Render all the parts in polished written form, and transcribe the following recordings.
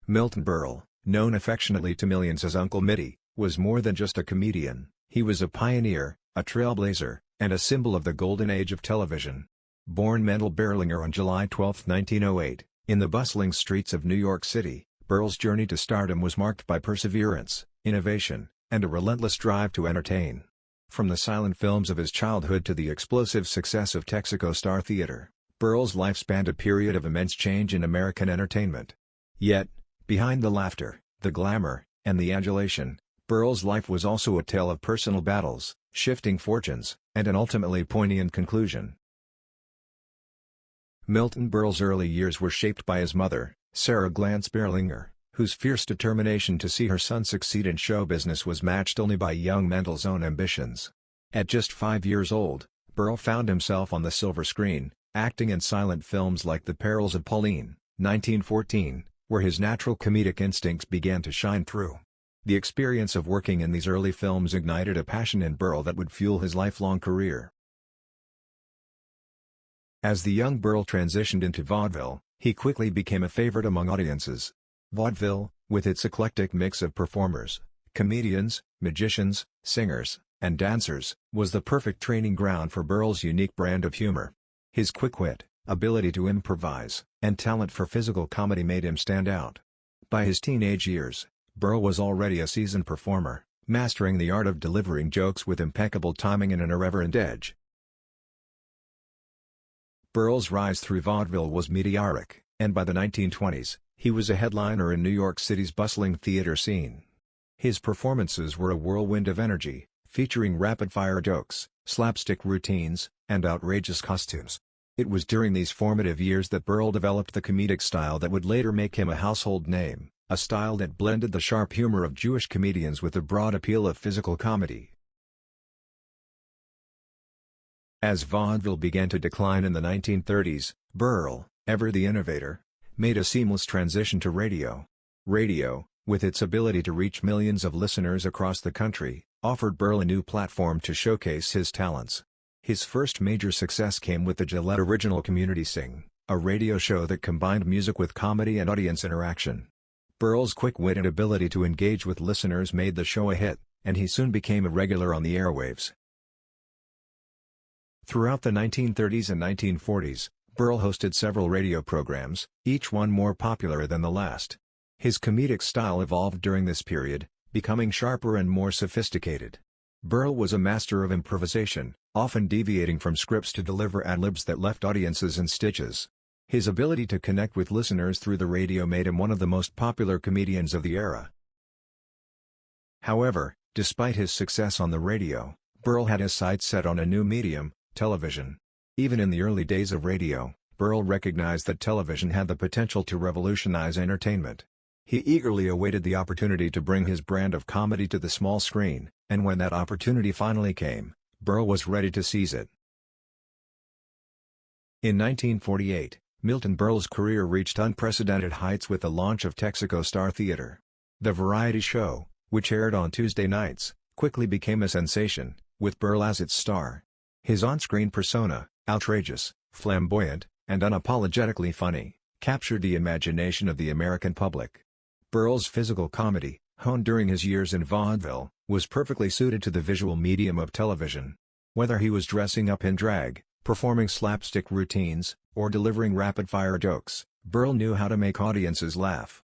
Milton Berle, known affectionately to millions as Uncle Mitty, was more than just a comedian. He was a pioneer, a trailblazer, and a symbol of the golden age of television. Born Mendel Berlinger on July 12, 1908, in the bustling streets of New York City, Berle's journey to stardom was marked by perseverance, innovation, and a relentless drive to entertain. From the silent films of his childhood to the explosive success of Texaco Star Theater, Berle's life spanned a period of immense change in American entertainment. Yet, behind the laughter, the glamour, and the adulation, Berle's life was also a tale of personal battles, shifting fortunes, and an ultimately poignant conclusion. Milton Berle's early years were shaped by his mother, Sarah Glantz Berlinger, whose fierce determination to see her son succeed in show business was matched only by young Mendel's own ambitions. At just 5 years old, Berle found himself on the silver screen, acting in silent films like The Perils of Pauline, 1914, where his natural comedic instincts began to shine through. The experience of working in these early films ignited a passion in Berle that would fuel his lifelong career. As the young Berle transitioned into vaudeville, he quickly became a favorite among audiences. Vaudeville, with its eclectic mix of performers, comedians, magicians, singers, and dancers, was the perfect training ground for Berle's unique brand of humor. His quick wit, ability to improvise, and talent for physical comedy made him stand out. By his teenage years, Berle was already a seasoned performer, mastering the art of delivering jokes with impeccable timing and an irreverent edge. Berle's rise through vaudeville was meteoric, and by the 1920s, he was a headliner in New York City's bustling theater scene. His performances were a whirlwind of energy, featuring rapid-fire jokes, slapstick routines, and outrageous costumes. It was during these formative years that Berle developed the comedic style that would later make him a household name, a style that blended the sharp humor of Jewish comedians with the broad appeal of physical comedy. As vaudeville began to decline in the 1930s, Berle, ever the innovator, made a seamless transition to radio. Radio, with its ability to reach millions of listeners across the country, offered Berle a new platform to showcase his talents. His first major success came with the Gillette original Community Sing, a radio show that combined music with comedy and audience interaction. Berle's quick wit and ability to engage with listeners made the show a hit, and he soon became a regular on the airwaves. Throughout the 1930s and 1940s, Berle hosted several radio programs, each one more popular than the last. His comedic style evolved during this period, becoming sharper and more sophisticated. Berle was a master of improvisation, often deviating from scripts to deliver ad-libs that left audiences in stitches. His ability to connect with listeners through the radio made him one of the most popular comedians of the era. However, despite his success on the radio, Berle had his sights set on a new medium, television. Even in the early days of radio, Berle recognized that television had the potential to revolutionize entertainment. He eagerly awaited the opportunity to bring his brand of comedy to the small screen, and when that opportunity finally came, Berle was ready to seize it. In 1948, Milton Berle's career reached unprecedented heights with the launch of Texaco Star Theater. The variety show, which aired on Tuesday nights, quickly became a sensation, with Berle as its star. His on-screen persona, outrageous, flamboyant, and unapologetically funny, captured the imagination of the American public. Berle's physical comedy, honed during his years in vaudeville, was perfectly suited to the visual medium of television. Whether he was dressing up in drag, performing slapstick routines, or delivering rapid-fire jokes, Berle knew how to make audiences laugh.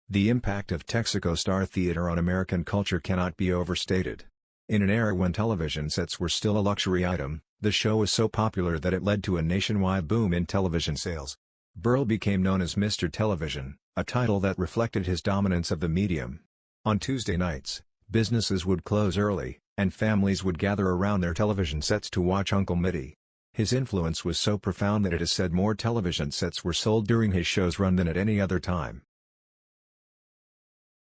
The impact of Texaco Star Theater on American culture cannot be overstated. In an era when television sets were still a luxury item, the show was so popular that it led to a nationwide boom in television sales. Berle became known as Mr. Television, a title that reflected his dominance of the medium. On Tuesday nights, businesses would close early, and families would gather around their television sets to watch Uncle Mitty. His influence was so profound that it is said more television sets were sold during his show's run than at any other time.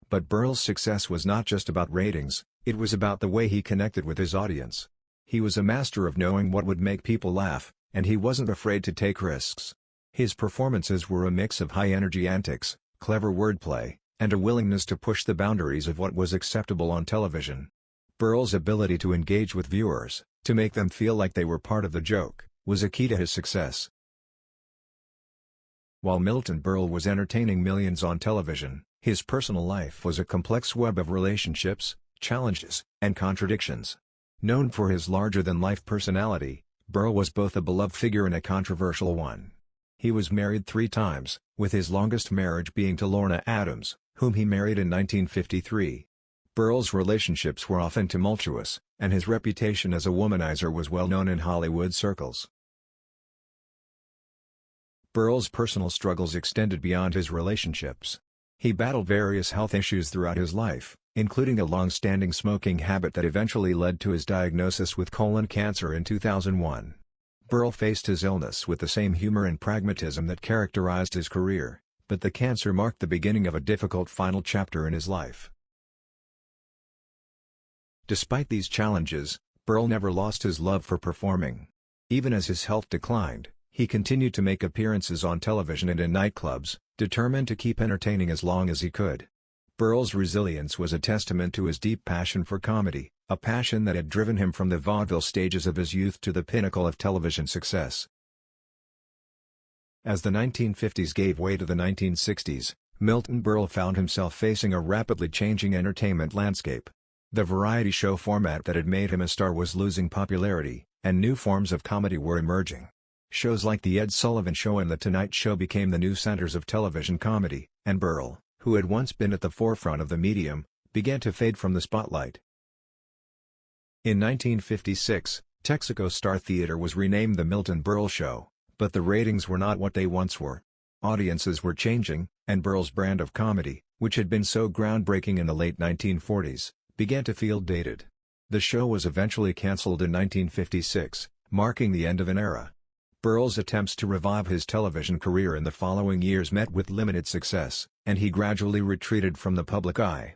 But Berle's success was not just about ratings, it was about the way he connected with his audience. He was a master of knowing what would make people laugh, and he wasn't afraid to take risks. His performances were a mix of high-energy antics, clever wordplay, and a willingness to push the boundaries of what was acceptable on television. Berle's ability to engage with viewers, to make them feel like they were part of the joke, was a key to his success. While Milton Berle was entertaining millions on television, his personal life was a complex web of relationships, challenges, and contradictions. Known for his larger-than-life personality, Berle was both a beloved figure and a controversial one. He was married 3 times, with his longest marriage being to Lorna Adams, whom he married in 1953. Berle's relationships were often tumultuous, and his reputation as a womanizer was well known in Hollywood circles. Berle's personal struggles extended beyond his relationships. He battled various health issues throughout his life, including a long-standing smoking habit that eventually led to his diagnosis with colon cancer in 2001. Berle faced his illness with the same humor and pragmatism that characterized his career, but the cancer marked the beginning of a difficult final chapter in his life. Despite these challenges, Berle never lost his love for performing. Even as his health declined, he continued to make appearances on television and in nightclubs, determined to keep entertaining as long as he could. Berle's resilience was a testament to his deep passion for comedy, a passion that had driven him from the vaudeville stages of his youth to the pinnacle of television success. As the 1950s gave way to the 1960s, Milton Berle found himself facing a rapidly changing entertainment landscape. The variety show format that had made him a star was losing popularity, and new forms of comedy were emerging. Shows like The Ed Sullivan Show and The Tonight Show became the new centers of television comedy, and Berle, who had once been at the forefront of the medium, began to fade from the spotlight. In 1956, Texaco Star Theater was renamed The Milton Berle Show, but the ratings were not what they once were. Audiences were changing, and Berle's brand of comedy, which had been so groundbreaking in the late 1940s, began to feel dated. The show was eventually canceled in 1956, marking the end of an era. Berle's attempts to revive his television career in the following years met with limited success, and he gradually retreated from the public eye.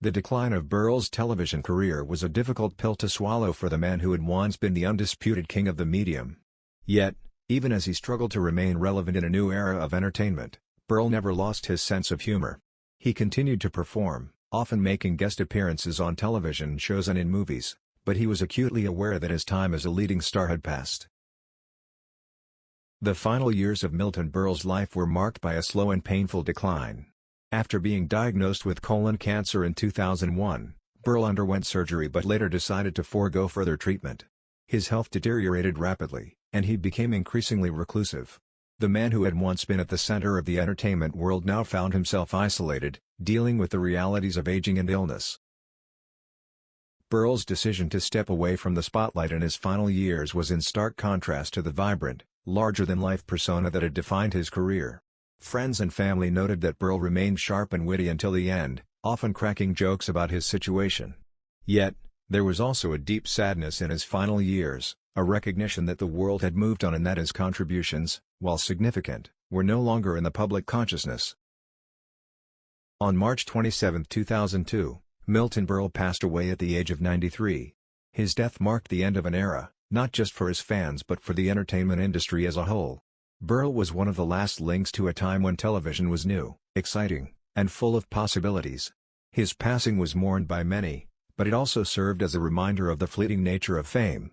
The decline of Berle's television career was a difficult pill to swallow for the man who had once been the undisputed king of the medium. Yet, even as he struggled to remain relevant in a new era of entertainment, Berle never lost his sense of humor. He continued to perform, often making guest appearances on television shows and in movies, but he was acutely aware that his time as a leading star had passed. The final years of Milton Berle's life were marked by a slow and painful decline. After being diagnosed with colon cancer in 2001, Berle underwent surgery but later decided to forego further treatment. His health deteriorated rapidly, and he became increasingly reclusive. The man who had once been at the center of the entertainment world now found himself isolated, dealing with the realities of aging and illness. Berle's decision to step away from the spotlight in his final years was in stark contrast to the vibrant, larger-than-life persona that had defined his career. Friends and family noted that Berle remained sharp and witty until the end, often cracking jokes about his situation. Yet, there was also a deep sadness in his final years, a recognition that the world had moved on and that his contributions, while significant, were no longer in the public consciousness. On March 27, 2002, Milton Berle passed away at the age of 93. His death marked the end of an era, not just for his fans but for the entertainment industry as a whole. Berle was one of the last links to a time when television was new, exciting, and full of possibilities. His passing was mourned by many, but it also served as a reminder of the fleeting nature of fame.